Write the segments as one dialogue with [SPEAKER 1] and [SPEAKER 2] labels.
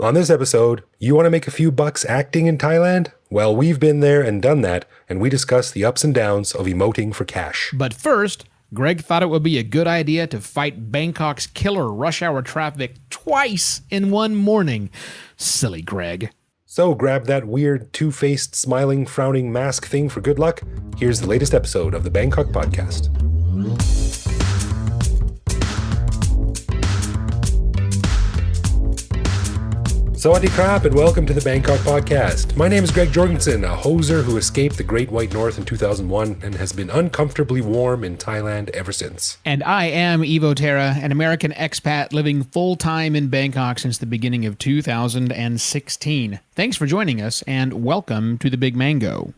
[SPEAKER 1] On this episode, you want to make a few bucks acting in Thailand? Well, we've been there and done that, and we discuss the ups and downs of emoting for cash.
[SPEAKER 2] But first, Greg thought it would be a good idea to fight Bangkok's killer rush hour traffic twice in one morning. Silly Greg.
[SPEAKER 1] So grab that weird, two-faced, smiling, frowning mask thing for good luck. Here's the latest episode of the Bangkok Podcast. Sawadee krap and welcome to the Bangkok Podcast. My name is Greg Jorgensen, a hoser who escaped the Great White North in 2001 and has been uncomfortably warm in Thailand ever since.
[SPEAKER 2] And I am Evo Terra, an American expat living full-time in Bangkok since the beginning of 2016. Thanks for joining us and welcome to the Big Mango.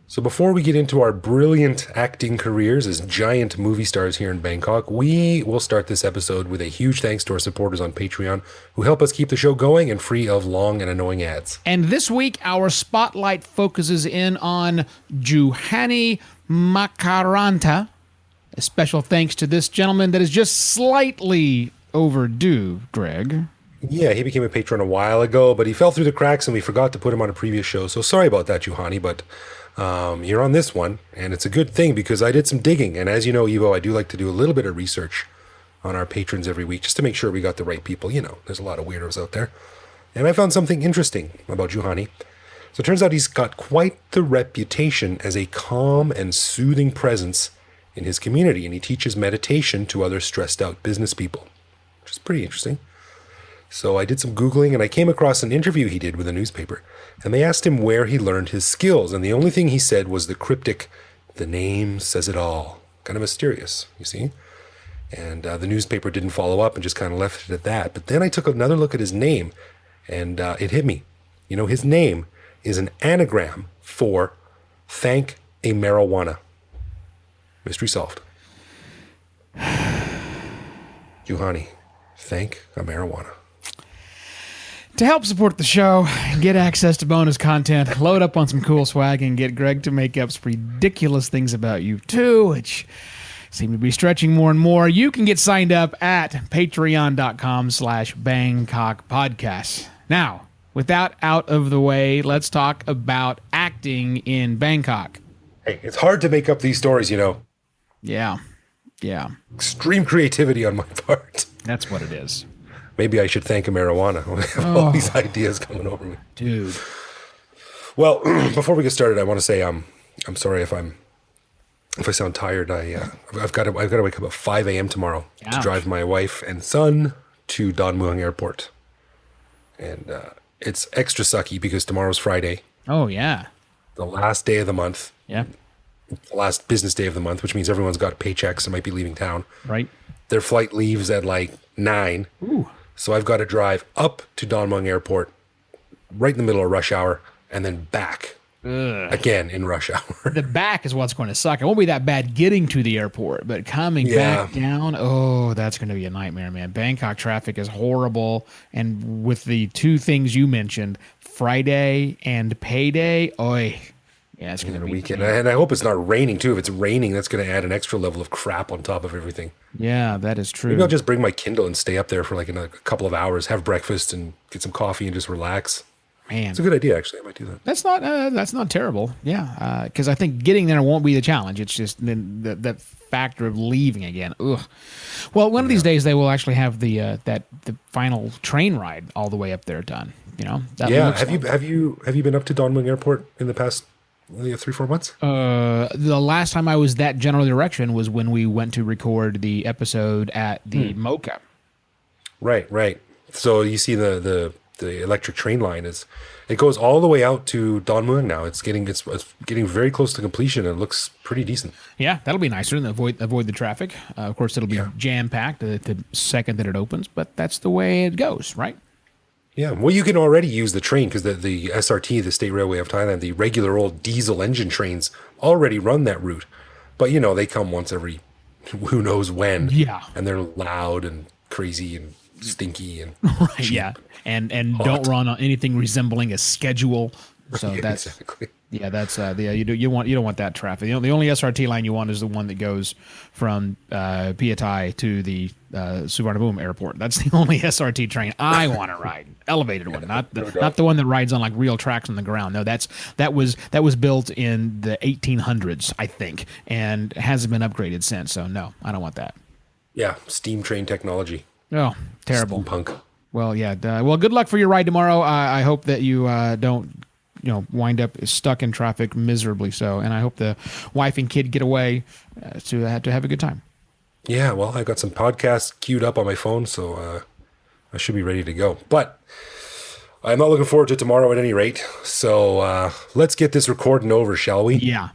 [SPEAKER 1] So before we get into our brilliant acting careers as giant movie stars here in Bangkok, we will start this episode with a huge thanks to our supporters on Patreon who help us keep the show going and free of long and annoying ads.
[SPEAKER 2] And this week, our spotlight focuses in on Juhani Makaranta. A special thanks to this gentleman that is just slightly overdue, Greg.
[SPEAKER 1] Yeah, he became a patron a while ago, but he fell through the cracks and we forgot to put him on a previous show. So sorry about that, Juhani, but you're on this one, and it's a good thing because I did some digging. And as you know, Evo, I do like to do a little bit of research on our patrons every week just to make sure we got the right people. You know, there's a lot of weirdos out there. And I found something interesting about Juhani. So it turns out he's got quite the reputation as a calm and soothing presence in his community, and he teaches meditation to other stressed out business people, which is pretty interesting. So I did some Googling and I came across an interview he did with a newspaper, and they asked him where he learned his skills. And the only thing he said was the cryptic, "The name says it all." Kind of mysterious, you see? And the newspaper didn't follow up and just kind of left it at that. But then I took another look at his name and it hit me. You know, his name is an anagram for thank a marijuana. Mystery solved. Juhani, thank a marijuana.
[SPEAKER 2] To help support the show, get access to bonus content, load up on some cool swag, and get Greg to make up some ridiculous things about you too, which seem to be stretching more and more, you can get signed up at patreon.com/Bangkok Podcast. Now, with that out of the way, let's talk about acting in Bangkok.
[SPEAKER 1] Hey, it's hard to make up these stories, you know.
[SPEAKER 2] Yeah.
[SPEAKER 1] Extreme creativity on my part.
[SPEAKER 2] That's what it is.
[SPEAKER 1] Maybe I should thank a marijuana. I have all these ideas coming over me.
[SPEAKER 2] Dude.
[SPEAKER 1] Well, before we get started, I want to say I'm sorry if I sound tired. I've got to wake up at 5 a.m. tomorrow to drive my wife and son to Don Mueang Airport. And it's extra sucky because tomorrow's Friday.
[SPEAKER 2] Oh, yeah.
[SPEAKER 1] The last day of the month.
[SPEAKER 2] Yeah.
[SPEAKER 1] The last business day of the month, which means everyone's got paychecks and might be leaving town.
[SPEAKER 2] Right.
[SPEAKER 1] Their flight leaves at like 9.
[SPEAKER 2] Ooh.
[SPEAKER 1] So I've got to drive up to Don Mueang Airport right in the middle of rush hour and then back again in rush hour.
[SPEAKER 2] The back is what's going to suck. It won't be that bad getting to the airport, but coming back down, that's going to be a nightmare, man. Bangkok traffic is horrible. And with the two things you mentioned, Friday and payday, yeah, it's going to be
[SPEAKER 1] weekend. And I hope it's not raining too. If it's raining, that's going to add an extra level of crap on top of everything.
[SPEAKER 2] Yeah, that is true.
[SPEAKER 1] Maybe I'll just bring my Kindle and stay up there for like a couple of hours, have breakfast and get some coffee and just relax.
[SPEAKER 2] Man,
[SPEAKER 1] it's a good idea, actually. I might do that.
[SPEAKER 2] That's not terrible. Yeah, because I think getting there won't be the challenge. It's just the factor of leaving again. Ugh. Well, one of these days they will actually have the final train ride all the way up there done. You know.
[SPEAKER 1] Have you been up to Don Mueang Airport in the past 3-4 months?
[SPEAKER 2] The last time I was that general direction was when we went to record the episode at the Mocha.
[SPEAKER 1] Right. So you see the electric train line it goes all the way out to Don Mueang now. It's getting very close to completion and it looks pretty decent.
[SPEAKER 2] Yeah, that'll be nicer and avoid the traffic. Of course, it'll be jam packed the second that it opens, but that's the way it goes, right?
[SPEAKER 1] Yeah, well, you can already use the train because the SRT, the State Railway of Thailand, the regular old diesel engine trains already run that route. But, you know, they come once every who knows when. Yeah. And they're loud and crazy and stinky and
[SPEAKER 2] right, yeah. And don't run on anything resembling a schedule. So that's
[SPEAKER 1] exactly.
[SPEAKER 2] Yeah, that's you don't want that traffic. The only SRT line you want is the one that goes from Piatai to the Suvarnabhumi airport. That's the only SRT train I want to ride. Elevated one, not the one that rides on like real tracks on the ground. No, that was built in the 1800s, I think, and hasn't been upgraded since. So no, I don't want that.
[SPEAKER 1] Yeah, steam train technology.
[SPEAKER 2] Oh, terrible.
[SPEAKER 1] Steampunk.
[SPEAKER 2] Well, yeah. Well, good luck for your ride tomorrow. I hope that you don't, wind up stuck in traffic miserably. So, and I hope the wife and kid get away to have a good time.
[SPEAKER 1] Yeah, well, I got some podcasts queued up on my phone, so I should be ready to go. But I'm not looking forward to tomorrow at any rate. So let's get this recording over, shall we?
[SPEAKER 2] Yeah.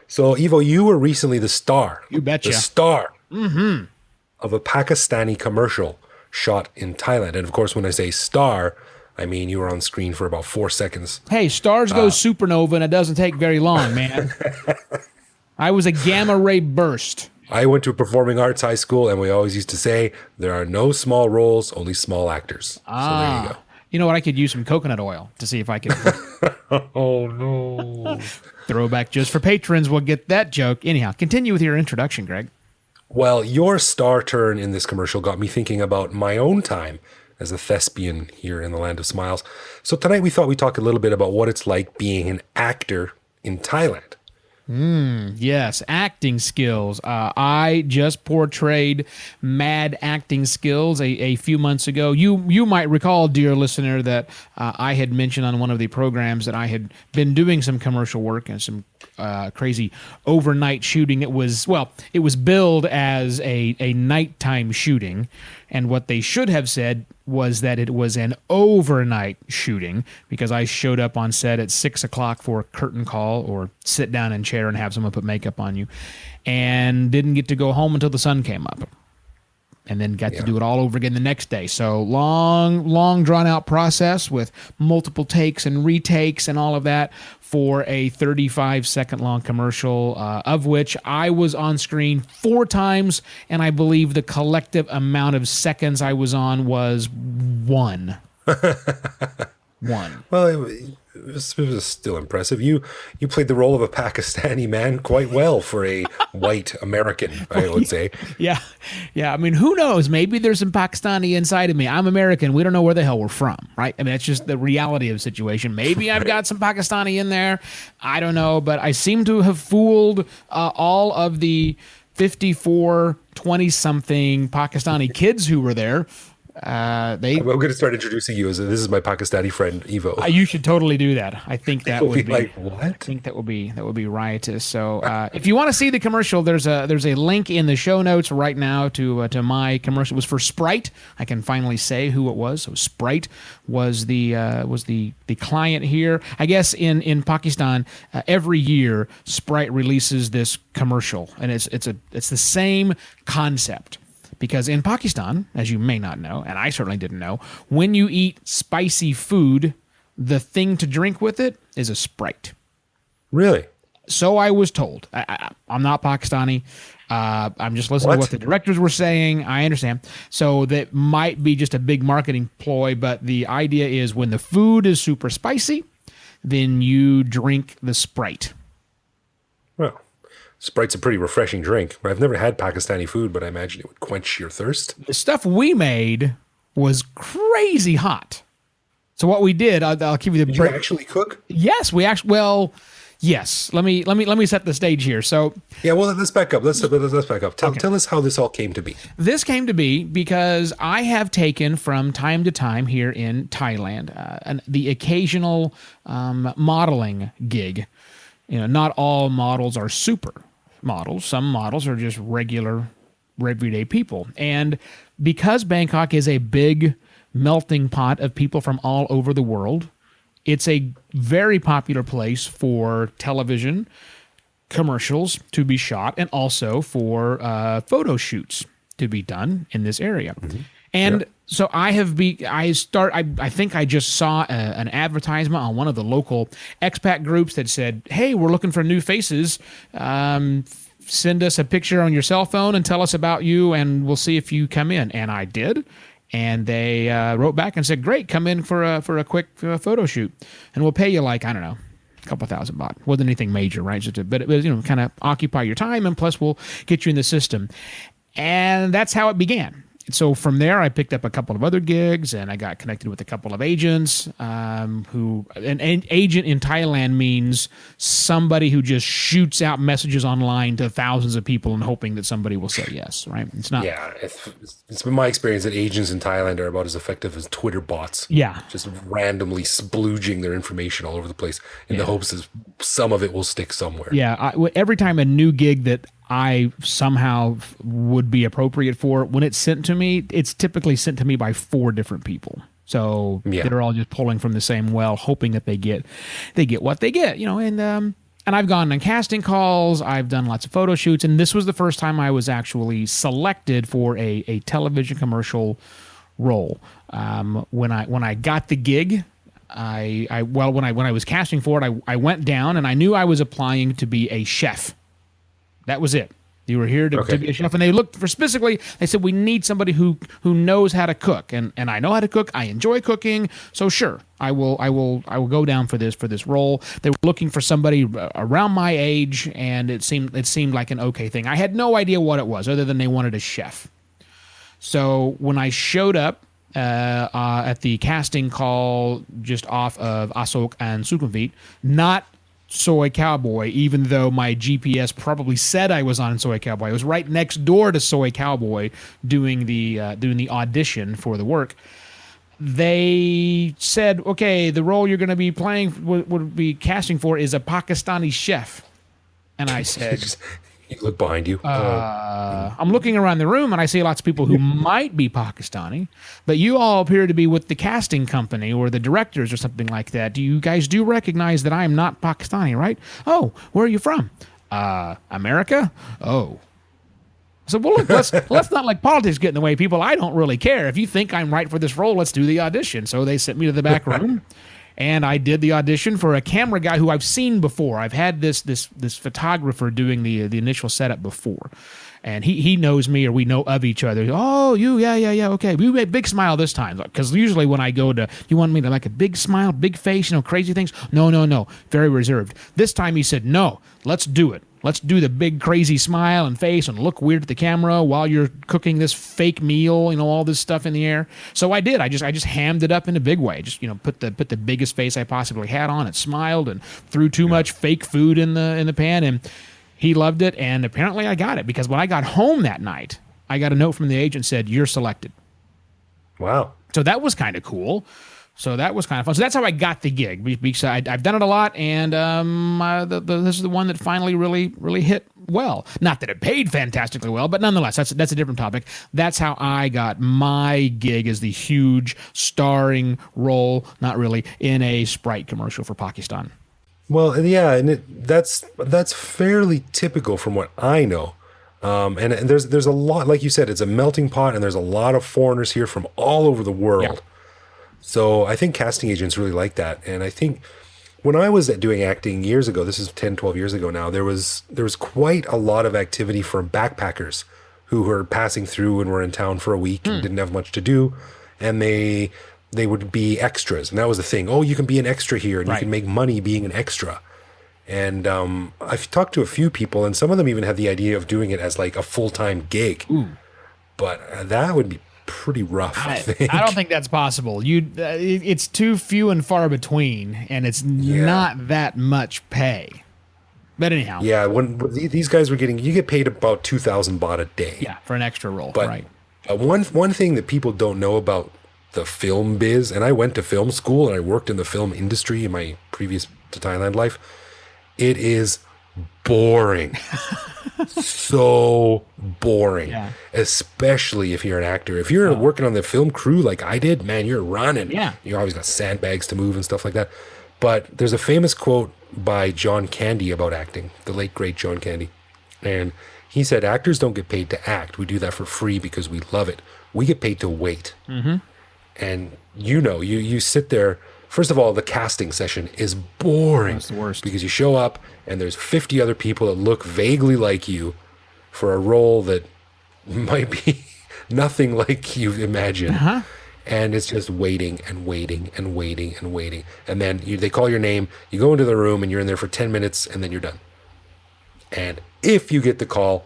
[SPEAKER 1] So, Ivo, you were recently the star.
[SPEAKER 2] You betcha.
[SPEAKER 1] The star of a Pakistani commercial shot in Thailand. And of course, when I say star, I mean you were on screen for about 4 seconds.
[SPEAKER 2] Hey, stars go supernova, and it doesn't take very long, man. I was a gamma ray burst.
[SPEAKER 1] I went to a performing arts high school, and we always used to say, there are no small roles, only small actors. So there you go.
[SPEAKER 2] You know what? I could use some coconut oil to see if I could.
[SPEAKER 1] Oh, no.
[SPEAKER 2] Throwback just for patrons. We'll get that joke. Anyhow, continue with your introduction, Greg.
[SPEAKER 1] Well, your star turn in this commercial got me thinking about my own time as a thespian here in the Land of Smiles. So tonight we thought we'd talk a little bit about what it's like being an actor in Thailand.
[SPEAKER 2] Yes, acting skills. I just portrayed mad acting skills a few months ago. You might recall, dear listener, that I had mentioned on one of the programs that I had been doing some commercial work and some crazy overnight shooting. It was billed as a nighttime shooting, and what they should have said was that it was an overnight shooting, because I showed up on set at 6 o'clock for a curtain call, or sit down in a chair and have someone put makeup on you, and didn't get to go home until the sun came up. And then got to do it all over again the next day. So long drawn out process with multiple takes and retakes and all of that for a 35-second long commercial, of which I was on screen 4 times, and I believe the collective amount of seconds I was on was 1. 1.
[SPEAKER 1] Well, it was still impressive. You played the role of a Pakistani man quite well for a white American, I would say.
[SPEAKER 2] Yeah. I mean, who knows? Maybe there's some Pakistani inside of me. I'm American. We don't know where the hell we're from, right? I mean, that's just the reality of the situation. Maybe I've got some Pakistani in there. I don't know, but I seem to have fooled all of the 54, 20-something Pakistani kids who were there. I'm
[SPEAKER 1] going to start introducing you as this is my Pakistani friend Ivo.
[SPEAKER 2] You should totally do that. I think that would be
[SPEAKER 1] like, what?
[SPEAKER 2] I think that would be riotous. So if you want to see the commercial, there's a link in the show notes right now to my commercial. It was for Sprite. I can finally say who it was. So Sprite was the client here. I guess in Pakistan, every year Sprite releases this commercial, and it's the same concept. Because in Pakistan, as you may not know, and I certainly didn't know, when you eat spicy food, the thing to drink with it is a Sprite.
[SPEAKER 1] Really?
[SPEAKER 2] So I was told. I'm not Pakistani. I'm just listening to what the directors were saying. I understand. So that might be just a big marketing ploy, but the idea is when the food is super spicy, then you drink the Sprite.
[SPEAKER 1] Well, Sprite's a pretty refreshing drink. I've never had Pakistani food, but I imagine it would quench your thirst.
[SPEAKER 2] The stuff we made was crazy hot. So what we did, I'll give you the.
[SPEAKER 1] Did you actually cook?
[SPEAKER 2] Yes, we actually. Well, yes. Let me set the stage here. So
[SPEAKER 1] yeah, well, let's back up. Let's back up. Tell us how this all came to be.
[SPEAKER 2] This came to be because I have taken from time to time here in Thailand the occasional modeling gig. Not all models are super models. Some models are just regular, everyday people. And because Bangkok is a big melting pot of people from all over the world, it's a very popular place for television commercials to be shot, and also for photo shoots to be done in this area. Mm-hmm. And so I think I just saw an advertisement on one of the local expat groups that said, hey, we're looking for new faces. Send us a picture on your cell phone and tell us about you, and we'll see if you come in. And I did. And they wrote back and said, great, come in for a quick photo shoot. And we'll pay you like, I don't know, A couple thousand baht. Wasn't anything major, right? But it was, kind of occupy your time, and plus we'll get you in the system. And that's how it began. So from there, I picked up a couple of other gigs, and I got connected with a couple of agents. An agent in Thailand means somebody who just shoots out messages online to thousands of people and hoping that somebody will say yes. Right? It's not.
[SPEAKER 1] Yeah, it's been my experience that agents in Thailand are about as effective as Twitter bots.
[SPEAKER 2] Yeah,
[SPEAKER 1] just randomly splooging their information all over the place in the hopes that some of it will stick somewhere.
[SPEAKER 2] Yeah, every time a new gig that I somehow would be appropriate for, when it's sent to me, it's typically sent to me by 4 different people. So they're all just pulling from the same well, hoping that they get what they get, and I've gone on casting calls, I've done lots of photo shoots, and this was the first time I was actually selected for a television commercial role. When I got the gig, when I was casting for it, I went down and I knew I was applying to be a chef. That was it. You were here to be a chef, and they looked for specifically. They said we need somebody who knows how to cook, and I know how to cook. I enjoy cooking, so sure, I will go down for this role. They were looking for somebody around my age, and it seemed like an okay thing. I had no idea what it was, other than they wanted a chef. So when I showed up at the casting call just off of Asok and Sukhumvit, not Soy Cowboy, even though my GPS probably said I was on Soy Cowboy. I was right next door to Soy Cowboy doing the audition for the work. They said, okay, the role you're going to be playing, would be casting for, is a Pakistani chef. And I said,
[SPEAKER 1] you look behind you.
[SPEAKER 2] I'm looking around the room and I see lots of people who might be Pakistani, but you all appear to be with the casting company or the directors or something like that. Do you guys recognize that I am not Pakistani, right? Oh, where are you from? America? Oh. So, well, look, let's not let politics get in the way, people. I don't really care. If you think I'm right for this role, let's do the audition. So they sent me to the back room. And I did the audition for a camera guy who I've seen before. I've had this photographer doing the initial setup before. And he knows me, or we know of each other. Oh, you, yeah, okay. We made a big smile this time. Because usually when I go to, you want me to like a big smile, big face, crazy things? No. Very reserved. This time he said, no, let's do it. Let's do the big crazy smile and face and look weird at the camera while you're cooking this fake meal, all this stuff in the air. So I did. I just hammed it up in a big way. Just put the biggest face I possibly had on it, smiled, and threw too much fake food in the pan, and he loved it. And apparently I got it, because when I got home that night, I got a note from the agent said, "You're selected."
[SPEAKER 1] Wow.
[SPEAKER 2] So that was kind of cool. So that was kind of fun. So that's how I got the gig. Because I've done it a lot, and this is the one that finally really hit well. Not that it paid fantastically well, but nonetheless, that's a different topic. That's how I got my gig, as the huge starring role, not really, in a Sprite commercial for Pakistan.
[SPEAKER 1] Well, yeah, and that's fairly typical from what I know. And there's a lot, like you said, it's a melting pot, and there's a lot of foreigners here from all over the world. Yeah. So I think casting agents really like that. And I think when I was doing acting years ago, this is 10, 12 years ago now, there was quite a lot of activity for backpackers who were passing through and were in town for a week and didn't have much to do. And they would be extras. And that was the thing. Oh, you can be an extra here, and you can make money being an extra. And I've talked to a few people, and some of them even had the idea of doing it as like a full-time gig. Ooh. But that would be pretty rough, I think.
[SPEAKER 2] I don't think that's possible. It's too few and far between, and it's not that much pay. But anyhow.
[SPEAKER 1] Yeah, when these guys were you get paid about 2,000 baht a day.
[SPEAKER 2] Yeah, for an extra role,
[SPEAKER 1] but,
[SPEAKER 2] right.
[SPEAKER 1] One thing that people don't know about the film biz, and I went to film school and I worked in the film industry in my previous to Thailand life, it is boring. So boring, especially if you're an actor. If you're working on the film crew like I did, man, you're running. Yeah. You always got sandbags to move and stuff like that. But there's a famous quote by John Candy about acting, the late, great John Candy. And he said, actors don't get paid to act. We do that for free because we love it. We get paid to wait. Mm-hmm. And you sit there. First of all, the casting session is boring.
[SPEAKER 2] That's the worst.
[SPEAKER 1] Because you show up and there's 50 other people that look vaguely like you for a role that might be nothing like you imagine. Uh-huh. And it's just waiting and waiting and waiting and waiting. And then they call your name, you go into the room, and you're in there for 10 minutes, and then you're done. And if you get the call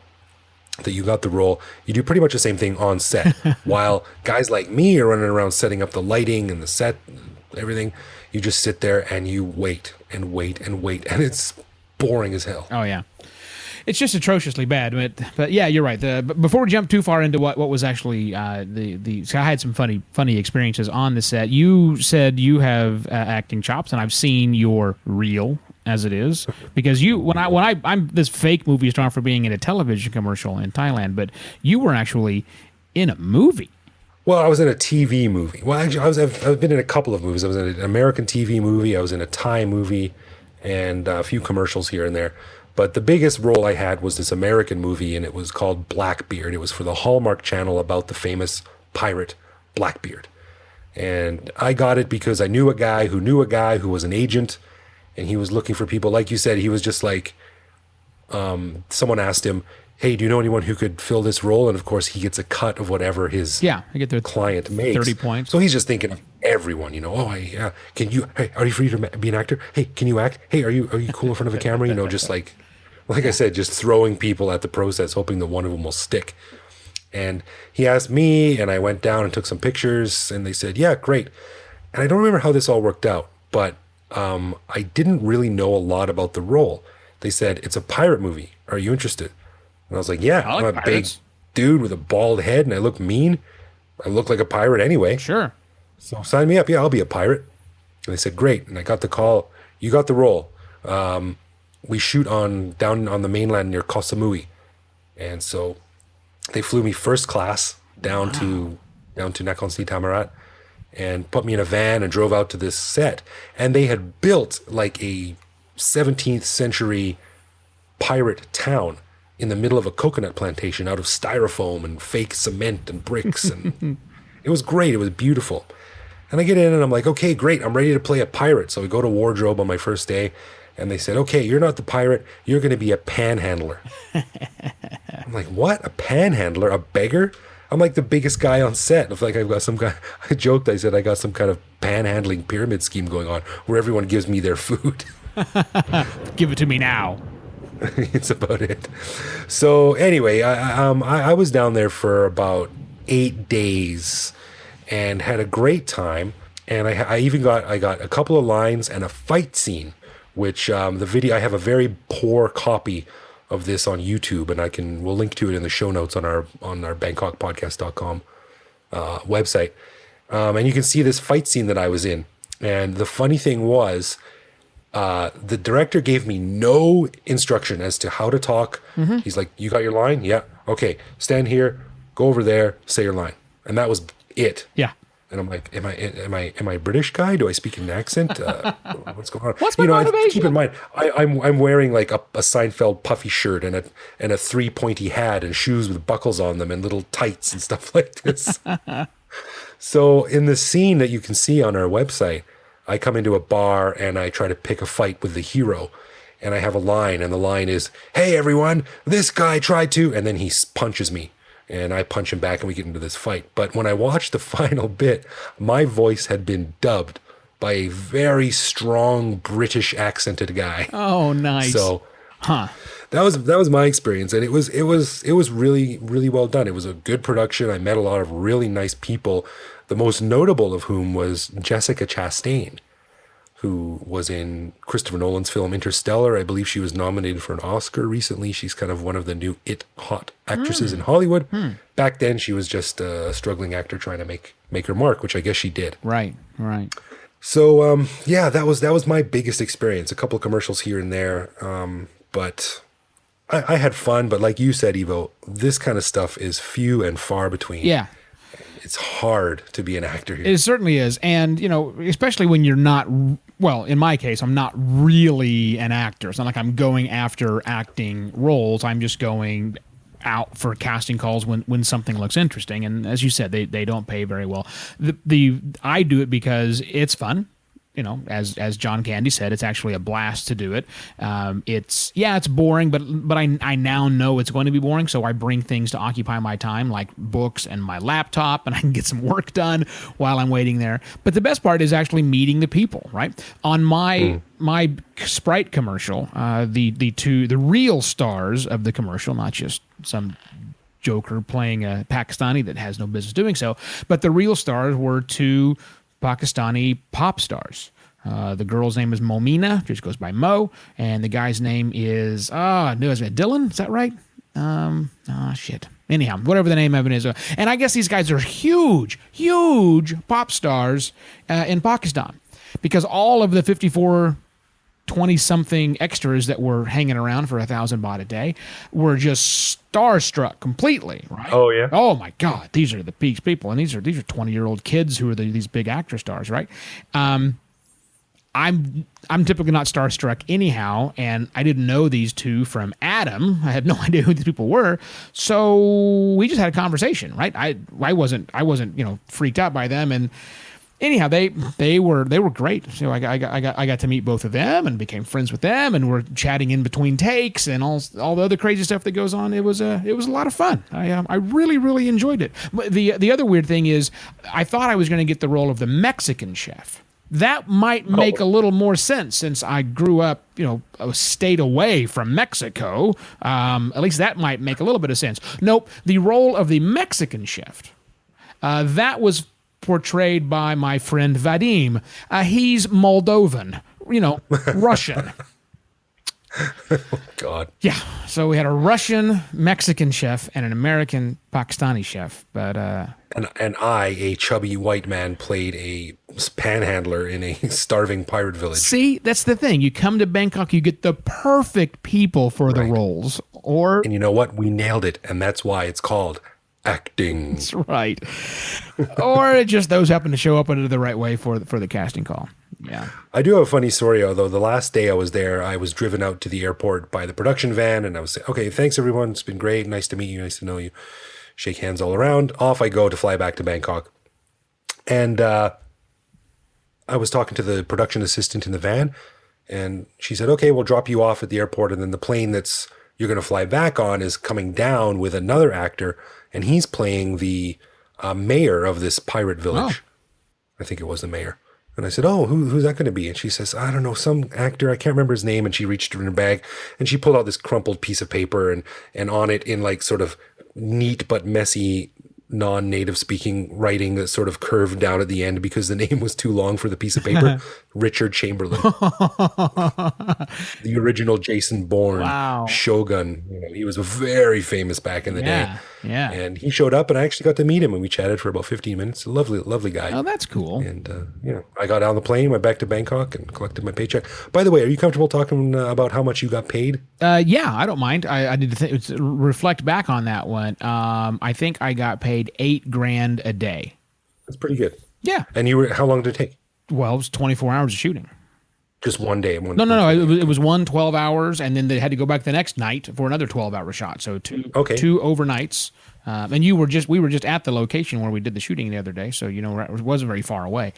[SPEAKER 1] that you got the role, you do pretty much the same thing on set. While guys like me are running around setting up the lighting and the set, and everything, you just sit there and you wait and wait and wait. And it's boring as hell.
[SPEAKER 2] Oh, yeah. It's just atrociously bad, but yeah, you're right. But before we jump too far into what was actually so I had some funny experiences on the set. You said you have acting chops, and I've seen your reel as it is, because I'm this fake movie star for being in a television commercial in Thailand, but you were actually in a movie.
[SPEAKER 1] Well, I was in a TV movie. Well, actually, I've been in a couple of movies. I was in an American TV movie. I was in a Thai movie, and a few commercials here and there. But the biggest role I had was this American movie, and it was called Blackbeard. It was for the Hallmark Channel about the famous pirate Blackbeard. And I got it because I knew a guy who was an agent, and he was looking for people. Like you said, he was just like, someone asked him, hey, do you know anyone who could fill this role? And of course, he gets a cut of whatever his
[SPEAKER 2] I get the
[SPEAKER 1] client makes.
[SPEAKER 2] 30 points.
[SPEAKER 1] So he's just thinking of everyone, Oh, can you? Hey, are you free to be an actor? Hey, can you act? Hey, are you cool in front of a camera? Just like I said, just throwing people at the process, hoping that one of them will stick. And he asked me, and I went down and took some pictures, and they said, yeah, great. And I don't remember how this all worked out, but I didn't really know a lot about the role. They said, it's a pirate movie. Are you interested? And I was like, yeah, I'm a big dude with a bald head, and I look mean. I look like a pirate anyway.
[SPEAKER 2] Sure.
[SPEAKER 1] So sign me up. Yeah, I'll be a pirate. And they said, great. And I got the call. You got the role. We shoot down on the mainland near Koh Samui. And so they flew me first class down to Nakhon Si Thammarat and put me in a van and drove out to this set. And they had built like a 17th century pirate town in the middle of a coconut plantation out of styrofoam and fake cement and bricks. And it was great. It was beautiful. And I get in and I'm like, okay, great. I'm ready to play a pirate. So we go to wardrobe on my first day, and they said, okay, you're not the pirate. You're going to be a panhandler. I'm like, what? A panhandler? A beggar? I'm like the biggest guy on set. It's like I've got some guy. I joked. I said I got some kind of panhandling pyramid scheme going on where everyone gives me their food.
[SPEAKER 2] Give it to me now.
[SPEAKER 1] It's about it. So anyway, I was down there for about 8 days and had a great time. And I got a couple of lines and a fight scene, which the video, I have a very poor copy of this on YouTube, and we'll link to it in the show notes on our bangkokpodcast.com website. And you can see this fight scene that I was in. And the funny thing was, the director gave me no instruction as to how to talk. Mm-hmm. He's like, you got your line? Yeah. Okay. Stand here, go over there, say your line. And that was it.
[SPEAKER 2] Yeah.
[SPEAKER 1] And I'm like, am I a British guy? Do I speak in an accent? What's going on?
[SPEAKER 2] What's my motivation?
[SPEAKER 1] Keep in mind, I'm wearing like a Seinfeld puffy shirt and a 3 pointy hat and shoes with buckles on them and little tights and stuff like this. So in the scene that you can see on our website, I come into a bar and I try to pick a fight with the hero. And I have a line, and the line is, hey, everyone, this guy tried to, and then he punches me. And I punch him back, and we get into this fight. But when I watched the final bit, my voice had been dubbed by a very strong British accented guy.
[SPEAKER 2] Oh, nice.
[SPEAKER 1] So, that was my experience, and it was really, really well done. It was a good production. I met a lot of really nice people. The most notable of whom was Jessica Chastain, who was in Christopher Nolan's film Interstellar. I believe she was nominated for an Oscar recently. She's kind of one of the new hot actresses in Hollywood. Back then, she was just a struggling actor trying to make her mark, which I guess she did.
[SPEAKER 2] Right.
[SPEAKER 1] So, that was my biggest experience. A couple of commercials here and there, but I had fun. But like you said, Evo, this kind of stuff is few and far between.
[SPEAKER 2] Yeah.
[SPEAKER 1] It's hard to be an actor here.
[SPEAKER 2] It certainly is. And, especially when you're not, well, in my case, I'm not really an actor. It's not like I'm going after acting roles. I'm just going out for casting calls when something looks interesting. And as you said, they don't pay very well. I do it because it's fun. as John Candy said, it's actually a blast to do it. It's boring, but I now know it's going to be boring, so I bring things to occupy my time, like books and my laptop, and I can get some work done while I'm waiting there. But the best part is actually meeting the people, right? On my Sprite commercial, the real stars of the commercial, not just some joker playing a Pakistani that has no business doing so, but the real stars were two Pakistani pop stars. The girl's name is Momina, just goes by Mo, and the guy's name is Dylan. Is that right? Shit. Anyhow, whatever the name of it is, and I guess these guys are huge pop stars in Pakistan, because all of the 54 20-something extras that were hanging around for 1,000 baht a day were just starstruck completely, right?
[SPEAKER 1] Oh, yeah.
[SPEAKER 2] Oh, my God. These are the peak people, and these are 20-year-old kids who are these big actor stars, right? I'm typically not starstruck anyhow, and I didn't know these two from Adam. I had no idea who these people were, so we just had a conversation, right? I wasn't freaked out by them, and anyhow, they were great. So I got to meet both of them and became friends with them, and we're chatting in between takes and all the other crazy stuff that goes on. It was a lot of fun. I really enjoyed it. But the other weird thing is, I thought I was going to get the role of the Mexican chef. That might make a little more sense since I grew up, a state away from Mexico. At least that might make a little bit of sense. Nope, the role of the Mexican chef, that was portrayed by my friend Vadim. He's Moldovan, Russian.
[SPEAKER 1] Oh, God.
[SPEAKER 2] Yeah. So we had a Russian Mexican chef and an American Pakistani chef, but
[SPEAKER 1] and I, a chubby white man, played a panhandler in a starving pirate village.
[SPEAKER 2] See, that's the thing. You come to Bangkok, you get the perfect people for the roles.
[SPEAKER 1] And you know what? We nailed it, and that's why it's called acting.
[SPEAKER 2] That's right. Or it just those happen to show up into the right way for the casting call. Yeah.
[SPEAKER 1] I do have a funny story, although the last day I was there, I was driven out to the airport by the production van, and I was saying, okay, thanks everyone. It's been great. Nice to meet you. Nice to know you. Shake hands all around. Off I go to fly back to Bangkok. And I was talking to the production assistant in the van, and she said, okay, we'll drop you off at the airport, and then the plane that's you're going to fly back on is coming down with another actor, and he's playing the mayor of this pirate village. Oh. I think it was the mayor. And I said, oh, who's that going to be? And she says, I don't know, some actor. I can't remember his name. And she reached in her bag and she pulled out this crumpled piece of paper, and on it, in like sort of neat but messy non-native speaking writing that sort of curved down at the end because the name was too long for the piece of paper. Richard Chamberlain. The original Jason Bourne. Shogun. He was very famous back in the day.
[SPEAKER 2] Yeah.
[SPEAKER 1] And he showed up, and I actually got to meet him, and we chatted for about 15 minutes. A lovely guy.
[SPEAKER 2] Oh, that's cool.
[SPEAKER 1] And I got on the plane, went back to Bangkok, and collected my paycheck. By the way, are you comfortable talking about how much you got paid?
[SPEAKER 2] Yeah, I don't mind. I need to reflect back on that one. I think I got paid $8,000 a day.
[SPEAKER 1] That's pretty good.
[SPEAKER 2] Yeah.
[SPEAKER 1] And how long did it take?
[SPEAKER 2] Well, it was 24 hours of shooting.
[SPEAKER 1] Just one day?
[SPEAKER 2] No. It was 12 hours, and then they had to go back the next night for another 12-hour shot. So two overnights. And we were just at the location where we did the shooting the other day, so it wasn't very far away.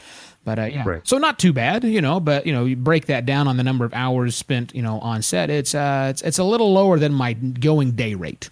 [SPEAKER 2] But yeah, right. So not too bad, But you break that down on the number of hours spent, on set. It's a little lower than my going day rate.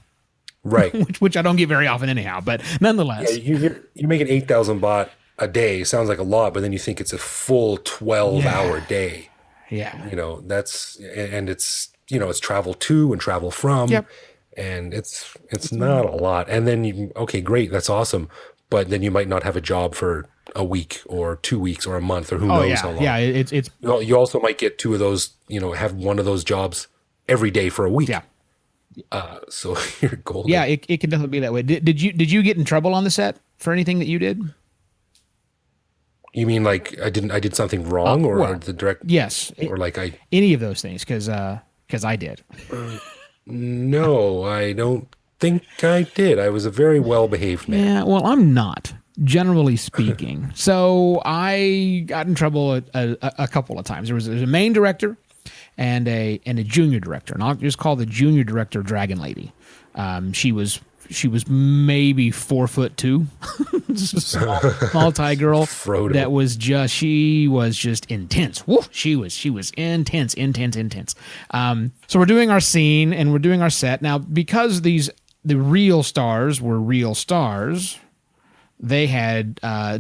[SPEAKER 1] Right.
[SPEAKER 2] which I don't get very often anyhow, but nonetheless.
[SPEAKER 1] Yeah, you're making 8,000 baht a day. Sounds like a lot, but then you think it's a full 12-hour day.
[SPEAKER 2] Yeah.
[SPEAKER 1] It's it's travel to and travel from.
[SPEAKER 2] Yep.
[SPEAKER 1] And it's not a lot. And then great, that's awesome. But then you might not have a job for a week or 2 weeks or a month or who knows how long.
[SPEAKER 2] Yeah, it's
[SPEAKER 1] you also might get two of those, have one of those jobs every day for a week.
[SPEAKER 2] Yeah.
[SPEAKER 1] So you're golden.
[SPEAKER 2] Yeah, it can definitely be that way. Did you get in trouble on the set for anything that you did?
[SPEAKER 1] You mean like I did something wrong, or the direct?
[SPEAKER 2] Yes.
[SPEAKER 1] Or like
[SPEAKER 2] any of those things, because I did.
[SPEAKER 1] No, I don't think I did. I was a very well-behaved man.
[SPEAKER 2] Yeah, well, I'm not, generally speaking. So I got in trouble a couple of times. There's a main director and a junior director, and I'll just call the junior director Dragon Lady. She was She was maybe 4'2", small Thai girl.
[SPEAKER 1] Frodo.
[SPEAKER 2] That was just, she was just intense. Woo, she was intense. So we're doing our scene and we're doing our set now because the real stars were real stars. They had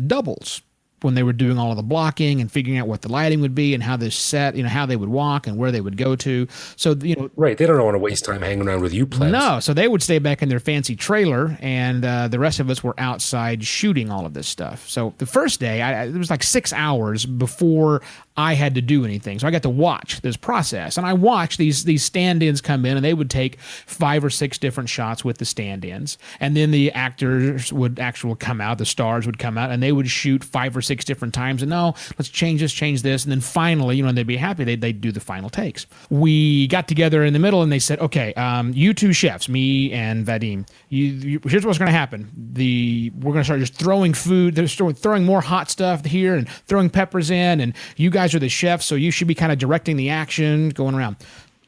[SPEAKER 2] doubles when they were doing all of the blocking and figuring out what the lighting would be and how this set, how they would walk and where they would go to. So,
[SPEAKER 1] right. They don't want to waste time hanging around with you plebs.
[SPEAKER 2] No. So they would stay back in their fancy trailer and the rest of us were outside shooting all of this stuff. So the first day, it was like 6 hours before I had to do anything. So I got to watch this process. And I watched these stand-ins come in and they would take 5 or 6 different shots with the stand-ins. And then the actors would actually come out, the stars would come out and they would shoot 5 or 6 different times. And no, let's change this. And then finally, and they'd be happy, they'd do the final takes. We got together in the middle and they said, okay, you two chefs, me and Vadim, here's what's going to happen. We're going to start just throwing food, throwing more hot stuff here and throwing peppers in. And you guys are the chefs, so you should be kind of directing the action going around.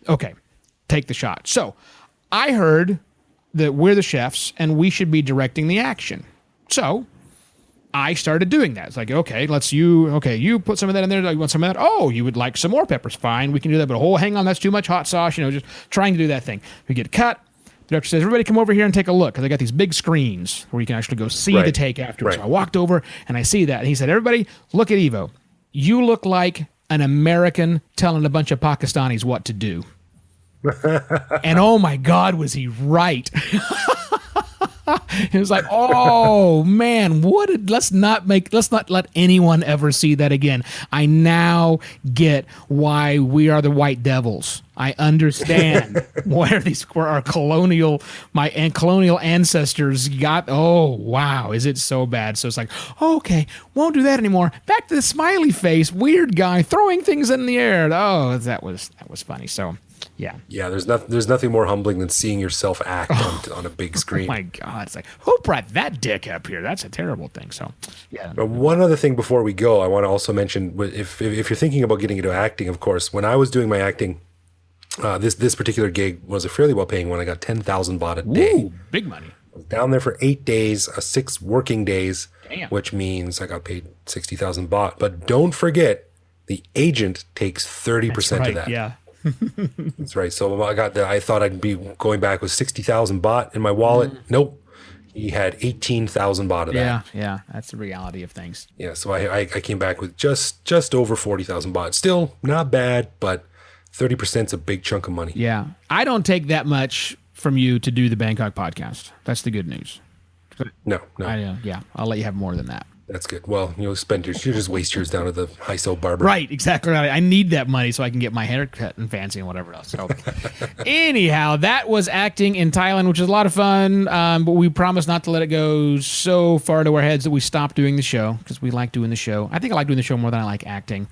[SPEAKER 2] Okay, take the shot. So I heard that we're the chefs and we should be directing the action. So I started doing that. It's like, okay, you put some of that in there. You want some of that? Oh, you would like some more peppers? Fine, we can do that. But hang on, that's too much hot sauce. Just trying to do that thing. We get cut. The director says, everybody come over here and take a look because I got these big screens where you can actually go see the take afterwards.
[SPEAKER 1] Right.
[SPEAKER 2] So I walked over and I see that. And he said, everybody, look at Evo. You look like an American telling a bunch of Pakistanis what to do. And oh my God, was he right? It was like, oh man, let's not let anyone ever see that again. I now get why we are the white devils. I understand where our colonial ancestors got. Oh wow, is it so bad? So it's like, okay, won't do that anymore. Back to the smiley face, weird guy throwing things in the air. Oh, that was funny. So. Yeah.
[SPEAKER 1] Yeah, there's nothing more humbling than seeing yourself act on a big screen.
[SPEAKER 2] Oh my God. It's like, who brought that dick up here? That's a terrible thing. So, yeah.
[SPEAKER 1] But one other thing before we go, I want to also mention, if you're thinking about getting into acting, of course, when I was doing my acting, this particular gig was a fairly well-paying one. I got 10,000 baht a day.
[SPEAKER 2] Ooh, big money.
[SPEAKER 1] I was down there for 8 days, 6 working days,
[SPEAKER 2] Damn.
[SPEAKER 1] which means I got paid 60,000 baht. But don't forget, the agent takes 30% of that.
[SPEAKER 2] Yeah.
[SPEAKER 1] That's right. So I thought I'd be going back with 60,000 baht in my wallet. Nope. He had 18,000 baht of that.
[SPEAKER 2] Yeah. That's the reality of things.
[SPEAKER 1] Yeah. So I came back with just over 40,000 baht. Still not bad, but 30% is a big chunk of money.
[SPEAKER 2] Yeah. I don't take that much from you to do the Bangkok podcast. That's the good news.
[SPEAKER 1] No.
[SPEAKER 2] Yeah. I'll let you have more than that.
[SPEAKER 1] That's good. Well, you just waste yours down at the Hyso barber.
[SPEAKER 2] Right, exactly right. I need that money so I can get my hair cut and fancy and whatever else. So, anyhow, that was acting in Thailand, which is a lot of fun. But we promised not to let it go so far to our heads that we stopped doing the show because we like doing the show. I think I like doing the show more than I like acting.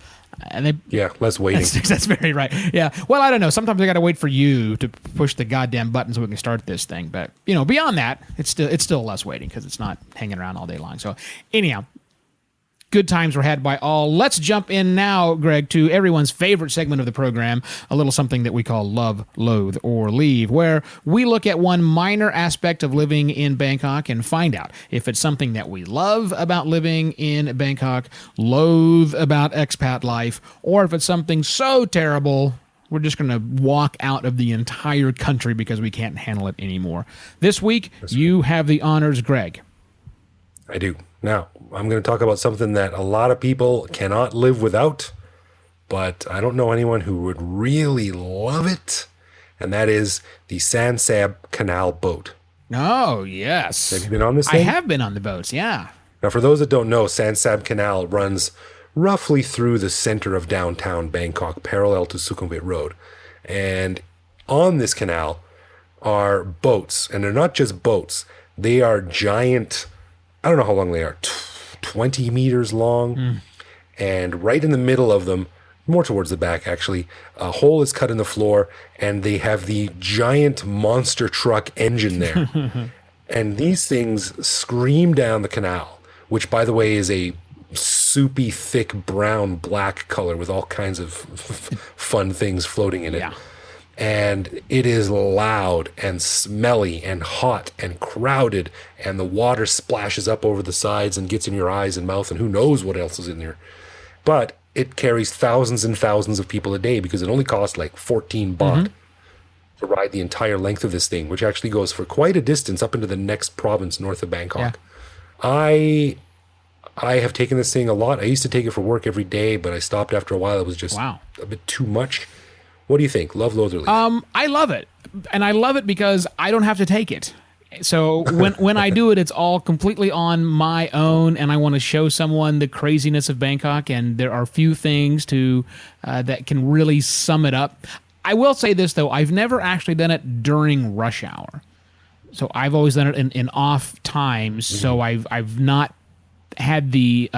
[SPEAKER 1] Less waiting.
[SPEAKER 2] That's very right. Yeah. Well, I don't know. Sometimes I got to wait for you to push the goddamn button so we can start this thing. But beyond that, it's still less waiting because it's not hanging around all day long. So anyhow, good times were had by all. Let's jump in now, Greg, to everyone's favorite segment of the program, a little something that we call Love, Loathe, or Leave, where we look at one minor aspect of living in Bangkok and find out if it's something that we love about living in Bangkok, loathe about expat life, or if it's something so terrible we're just going to walk out of the entire country because we can't handle it anymore. This week, you have the honors, Greg.
[SPEAKER 1] I do. Now, I'm going to talk about something that a lot of people cannot live without, but I don't know anyone who would really love it, and that is the Saen Saep canal boat.
[SPEAKER 2] Oh, yes.
[SPEAKER 1] Have you been on this thing?
[SPEAKER 2] I have been on the boats, yeah.
[SPEAKER 1] Now, for those that don't know, Saen Saep Canal runs roughly through the center of downtown Bangkok, parallel to Sukhumvit Road. And on this canal are boats, and they're not just boats. They are giant, I don't know how long they are, 20 meters long. And right in the middle of them, more towards the back actually, a hole is cut in the floor, and they have the giant monster truck engine there. And these things scream down the canal, which, by the way, is a soupy, thick, brown, black color with all kinds of fun things floating in it.
[SPEAKER 2] Yeah.
[SPEAKER 1] and it is loud and smelly and hot and crowded, and the water splashes up over the sides and gets in your eyes and mouth, and who knows what else is in there. But it carries thousands and thousands of people a day because it only costs like 14 baht to ride the entire length of this thing, which actually goes for quite a distance up into the next province north of Bangkok. I have taken this thing a lot. I used to take it for work every day, but I stopped after a while. It was just a bit too much. What do you think? Love, loathe, or leave?
[SPEAKER 2] I love it. And I love it because I don't have to take it. So when I do it, it's all completely on my own, and I want to show someone the craziness of Bangkok, and there are few things to that can really sum it up. I will say this, though. I've never actually done it during rush hour. So I've always done it in off times, so I've not had the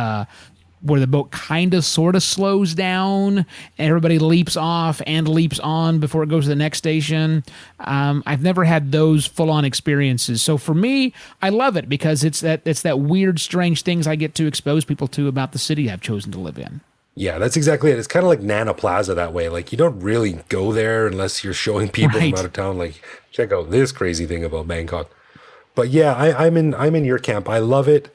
[SPEAKER 2] where the boat kind of sort of slows down and everybody leaps off and leaps on before it goes to the next station. I've never had those full-on experiences. So for me, I love it because it's that weird, strange things I get to expose people to about the city I've chosen to live in.
[SPEAKER 1] Yeah, that's exactly it. It's kind of like Nana Plaza that way. Like, you don't really go there unless you're showing people from out of town, like, check out this crazy thing about Bangkok. But yeah, I'm in your camp. I love it.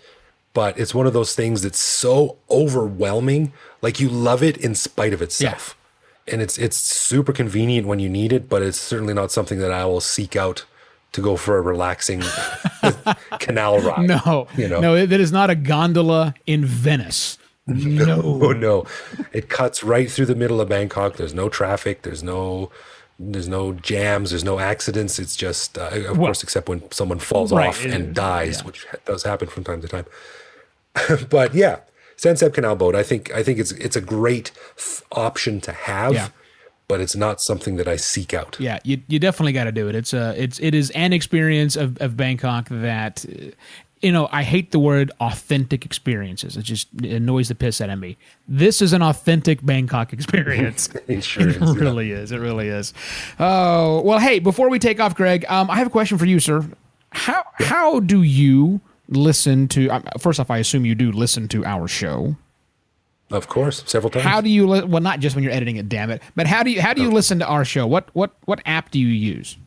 [SPEAKER 1] But it's one of those things that's so overwhelming. Like, you love it in spite of itself. Yeah. And it's super convenient when you need it, but it's certainly not something that I will seek out to go for a relaxing canal ride.
[SPEAKER 2] No, no, it is not a gondola in Venice.
[SPEAKER 1] No. It cuts right through the middle of Bangkok. There's no traffic. There's no jams. There's no accidents. It's just, of course, except when someone falls off and dies, which does happen from time to time. But yeah, Saen Saep Canal boat. I think it's a great option to have, but it's not something that I seek out. Yeah,
[SPEAKER 2] you definitely got to do it. It is an experience of Bangkok that. I hate the word authentic experiences. It just annoys the piss out of me. This is an authentic Bangkok experience.
[SPEAKER 1] It sure is.
[SPEAKER 2] It really is. It really is. Oh, well, hey, before we take off, Greg, I have a question for you, sir. How do you listen to, first off, I assume you do listen to our show.
[SPEAKER 1] Of course, several times.
[SPEAKER 2] How do you, well, not just when you're editing it, damn it, but how do you listen to our show? What app do you use?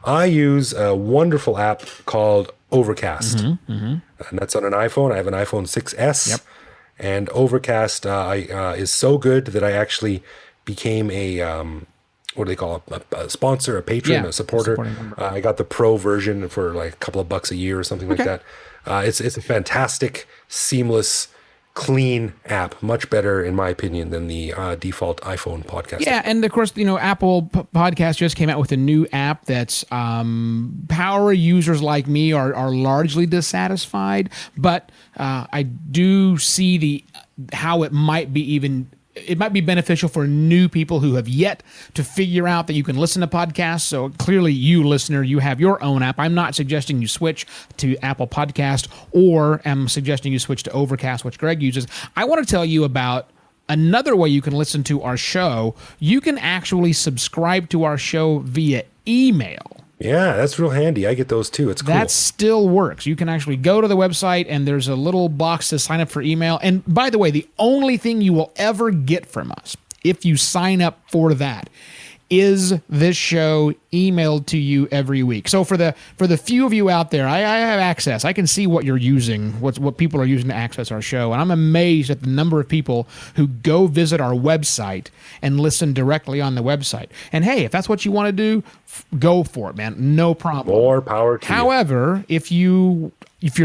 [SPEAKER 1] I use a wonderful app called Overcast, and that's on an iPhone. I have an iPhone 6S, and Overcast is so good that I actually became a what do they call it? A sponsor, a patron, a supporter. I got the pro version for like a couple of bucks a year or something like that. It's a fantastic, seamless, clean app, much better in my opinion than the default iPhone podcast app.
[SPEAKER 2] And of course, Apple Podcast just came out with a new app that's power users like me are largely dissatisfied, but I do see how it might be beneficial for new people who have yet to figure out that you can listen to podcasts. So clearly, you listener, you have your own app. I'm not suggesting you switch to Apple Podcast, or am suggesting you switch to Overcast, which Greg uses. I want to tell you about another way you can listen to our show. You can actually subscribe to our show via email.
[SPEAKER 1] Yeah, that's real handy. I get those too. It's cool.
[SPEAKER 2] That still works. You can actually go to the website and there's a little box to sign up for email. And by the way, the only thing you will ever get from us, if you sign up for that, is this show emailed to you every week. So for the few of you out there, I have access. I can see what you're using, what people are using to access our show. And I'm amazed at the number of people who go visit our website and listen directly on the website. And hey, if that's what you want to do, go for it, man. No problem.
[SPEAKER 1] More power to you.
[SPEAKER 2] However, if you're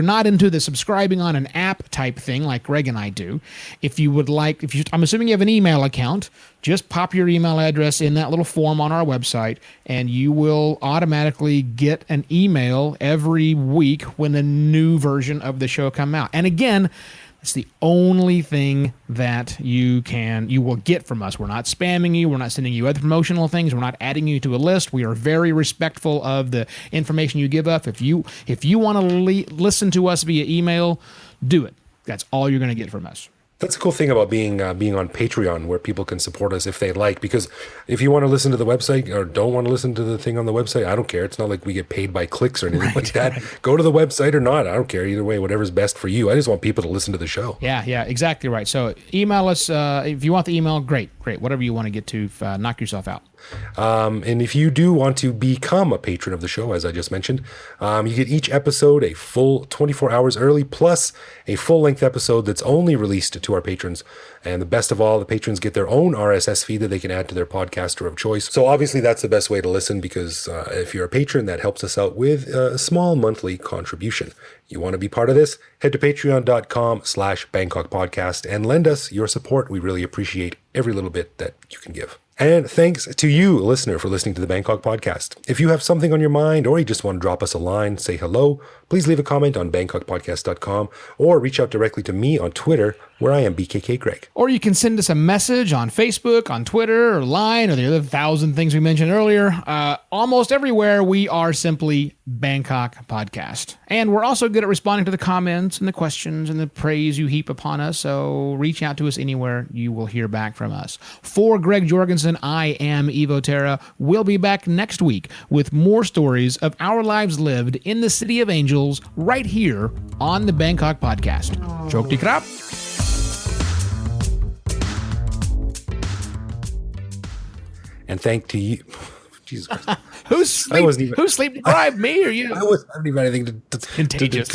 [SPEAKER 2] not into the subscribing on an app type thing like Greg and I do, I'm assuming you have an email account, just pop your email address in that little form on our website, and you will automatically get an email every week when a new version of the show come out. And again, it's the only thing that you will get from us. We're not spamming you. We're not sending you other promotional things. We're not adding you to a list. We are very respectful of the information you give us. If you want to listen to us via email, do it. That's all you're going to get from us.
[SPEAKER 1] That's a cool thing about being on Patreon, where people can support us if they like. Because if you want to listen to the website or don't want to listen to the thing on the website, I don't care. It's not like we get paid by clicks or anything like that. Go to the website or not. I don't care either way. Whatever's best for you. I just want people to listen to the show.
[SPEAKER 2] Yeah, exactly right. So email us if you want the email. Great. great. Whatever you want to get to, knock yourself out.
[SPEAKER 1] And if you do want to become a patron of the show, as I just mentioned, you get each episode a full 24 hours early, plus a full-length episode that's only released to our patrons. And the best of all, the patrons get their own RSS feed that they can add to their podcaster of choice. So obviously that's the best way to listen, because if you're a patron, that helps us out with a small monthly contribution. You want to be part of this? Head to patreon.com/Bangkok Podcast and lend us your support. We really appreciate every little bit that you can give. And thanks to you, listener, for listening to the Bangkok Podcast. If you have something on your mind, or you just want to drop us a line, say hello, please leave a comment on BangkokPodcast.com, or reach out directly to me on Twitter, where I am BKK Greg.
[SPEAKER 2] Or you can send us a message on Facebook, on Twitter, or Line, or the other 1,000 things we mentioned earlier. Almost everywhere, we are simply Bangkok Podcast. And we're also good at responding to the comments and the questions and the praise you heap upon us, so reach out to us anywhere. You will hear back from us. For Greg Jorgensen, I am Evo Terra. We'll be back next week with more stories of our lives lived in the City of Angels right here on the Bangkok Podcast. Chok di krap.
[SPEAKER 1] And thank to you. Jesus Christ.
[SPEAKER 2] Who sleep deprived, me or you?
[SPEAKER 1] I wasn't even anything to
[SPEAKER 2] Contagious.